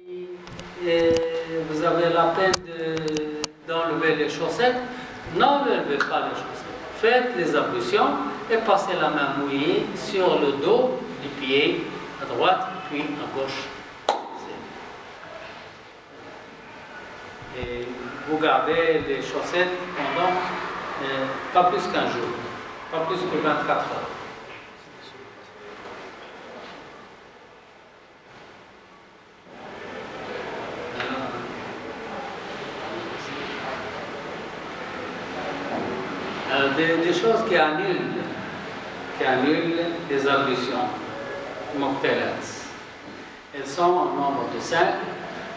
Et vous avez la peine d'enlever les chaussettes, n'enlevez pas les chaussettes. Faites les ablutions et passez la main mouillée sur le dos du pied, à droite puis à gauche. Et vous gardez les chaussettes pendant pas plus qu'un jour, pas plus que 24 heures. Des choses qui annulent les ablutions, muqtalats. Elles sont au nombre de 5.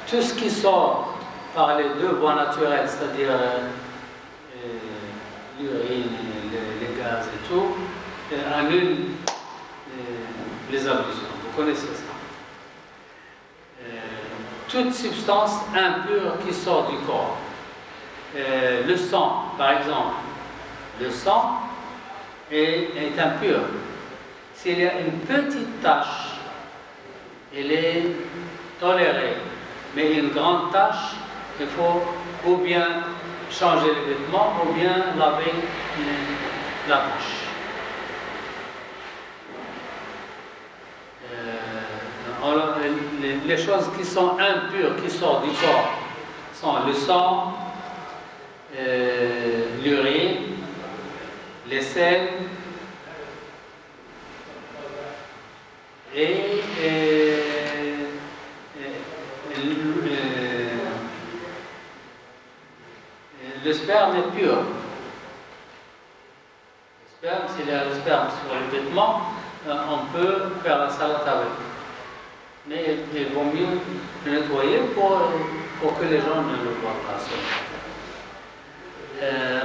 Tout ce qui sort par les deux voies naturelles, c'est-à-dire l'urine, les gaz et tout, annule les ablutions. Vous connaissez ça. Toute substance impure qui sort du corps, le sang par exemple, le sang est impur. S'il y a une petite tache, elle est tolérée, mais une grande tache, il faut ou bien changer les vêtements ou bien laver la tache. Les choses qui sont impures, qui sortent du corps, sont le sang, l'urine, les selles et le sperme est pur. Le sperme, s'il y a le sperme sur les vêtements, on peut faire la salade avec. Mais il vaut mieux le nettoyer pour que les gens ne le voient pas.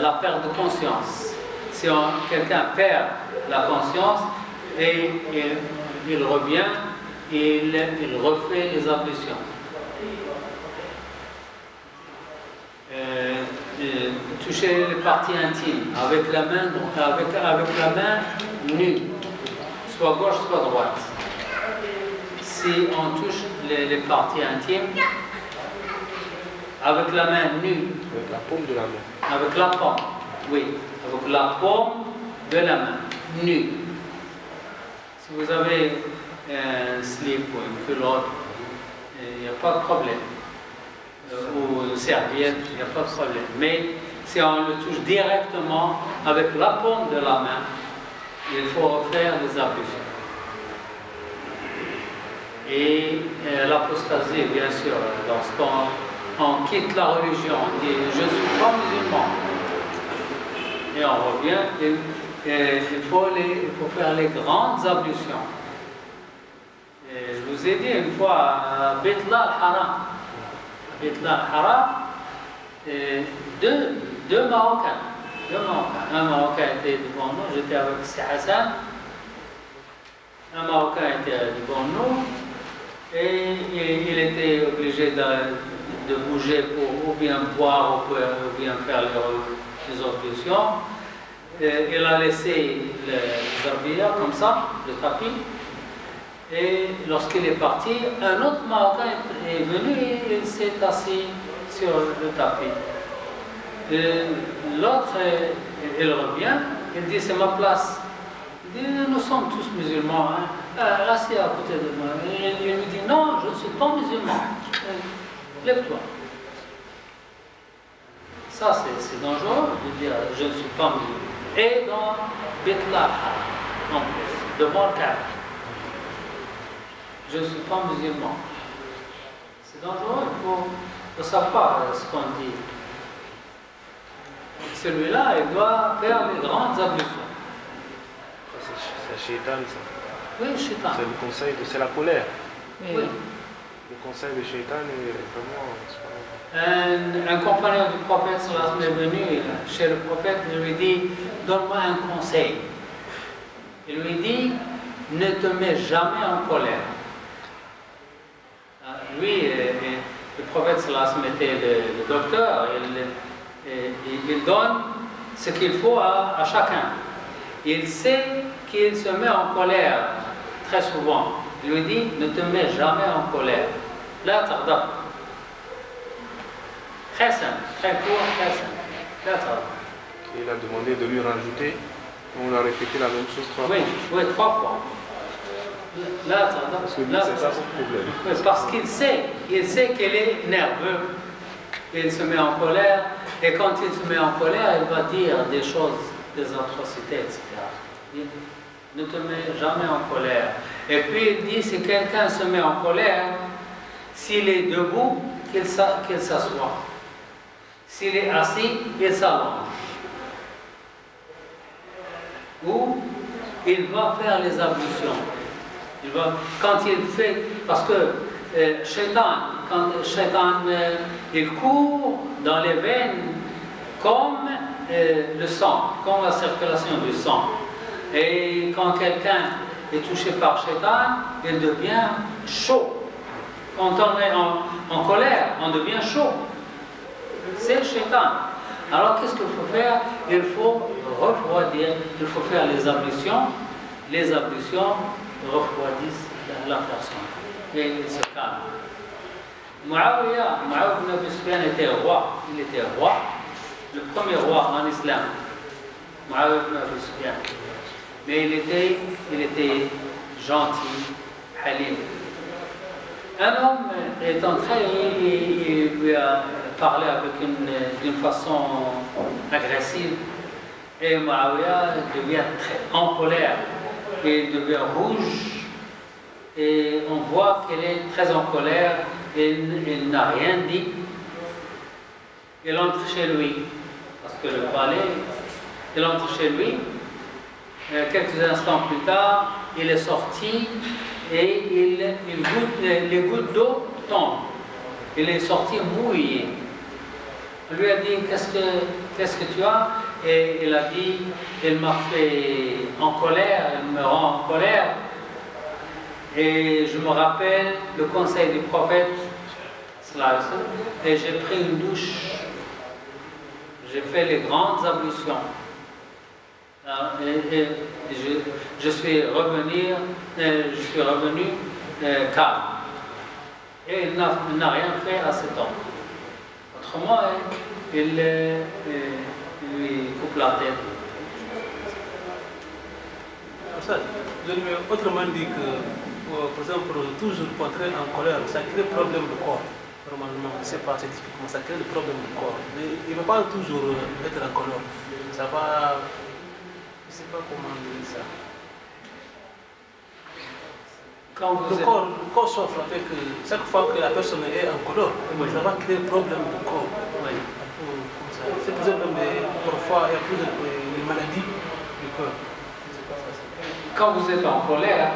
La perte de conscience. Si quelqu'un perd la conscience et il revient, il refait les ablutions. Toucher les parties intimes avec la main, avec la main nue, soit gauche, soit droite. Si on touche les parties intimes avec la main nue, avec la paume de la main. Avec la paume, oui, avec la paume de la main, nue. Si vous avez un slip ou une culotte, il n'y a pas de problème. Ou une serviette, il n'y a pas de problème. Mais si on le touche directement avec la paume de la main, il faut faire des ablutions. Et l'apostasie, bien sûr, lorsqu'on quitte la religion, on dit « je ne suis pas musulman ». Et on revient, il faut faire les grandes ablutions. Et je vous ai dit une fois à Beit-la al-Haram, deux Marocains. Un Marocain était devant nous, j'étais avec Si Hassan. Un Marocain était devant nous et il était obligé de bouger pour ou bien boire ou bien faire les ablutions. Il a laissé les zarbiya comme ça, le tapis. Et lorsqu'il est parti, un autre Marocain est venu et il s'est assis sur le tapis. L'autre, il revient, il dit c'est ma place. Il dit nous sommes tous musulmans, hein. Assis à côté de moi. Et il lui dit non, je ne suis pas musulman. Lève-toi. Ça c'est dangereux de dire je ne suis pas musulman. Et dans Beit-la en plus, devant le Kaaba. Je ne suis pas musulman. C'est dangereux, il faut savoir ce qu'on dit. Celui-là, il doit faire les grandes ablutions. C'est Shaitan, ça. Oui, Shaitan. C'est le conseil, c'est la colère. Oui. Le conseil de Shaitan est vraiment... Un compagnon du prophète sallallahu alayhi wa sallam est venu chez le prophète et lui dit donne-moi un conseil. Il lui dit ne te mets jamais en colère. Lui, le prophète sallallahu alayhi wa sallam était le docteur, il donne ce qu'il faut à chacun. Il sait qu'il se met en colère très souvent. Il lui dit ne te mets jamais en colère. لا تغضب. Très simple, très court, très simple. لا تغضب. Il a demandé de lui rajouter. On a répété la même chose 3 fois. Oui, 3 fois. لا تغضب. Parce que lui, c'est ça son problème. Oui, parce qu'il sait qu'elle est nerveux. Il se met en colère. Et quand il se met en colère, il va dire des choses, des atrocités, etc. Ne te mets jamais en colère. Et puis il dit, si quelqu'un se met en colère, s'il est debout, qu'il s'assoit. S'il est assis, il s'allonge. Ou il va faire les ablutions. Quand il fait, parce que quand Shaitan il court dans les veines comme le sang, comme la circulation du sang. Et quand quelqu'un est touché par Shaitan, il devient chaud. Quand on est en colère, on devient chaud. C'est Shaitan. Alors qu'est-ce qu'il faut faire? Il faut refroidir, il faut faire les ablutions. Les ablutions refroidissent la personne et il se calme. Muawiyah ibn Abi Sufyan était roi. Il était roi, le premier roi en islam. Muawiyah ibn Abi Sufyan. Mais il était gentil, halim. Un homme est entré, il lui a parlé d'une façon agressive. Et Muawiyah devient en colère. Et il devient rouge. Et on voit qu'elle est très en colère. Il n'a rien dit. Il entre chez lui. Parce que le palais, il entre chez lui. Quelques instants plus tard, il est sorti et les gouttes d'eau tombent. Il est sorti mouillé. On lui a dit, qu'est-ce que tu as? Et il a dit, il m'a fait en colère, il me rend en colère. Et je me rappelle le conseil du prophète, et j'ai pris une douche. J'ai fait les grandes ablutions. Et je suis revenu calme. Et il n'a rien fait à cet homme. Autrement, il lui coupe la tête. Autrement dit que, par exemple, toujours pour entrer en colère, ça crée problème de corps. Normalement, c'est pas scientifiquement, ça crée des problèmes de corps. Mais il ne va pas toujours être en colère. Ça va. Je ne sais pas comment dire ça. Le corps souffre avec chaque fois que la personne est en colère, ça va créer un problème de corps. Oui. C'est pour ça que parfois il y a plus de maladies du corps. Quand vous êtes en colère,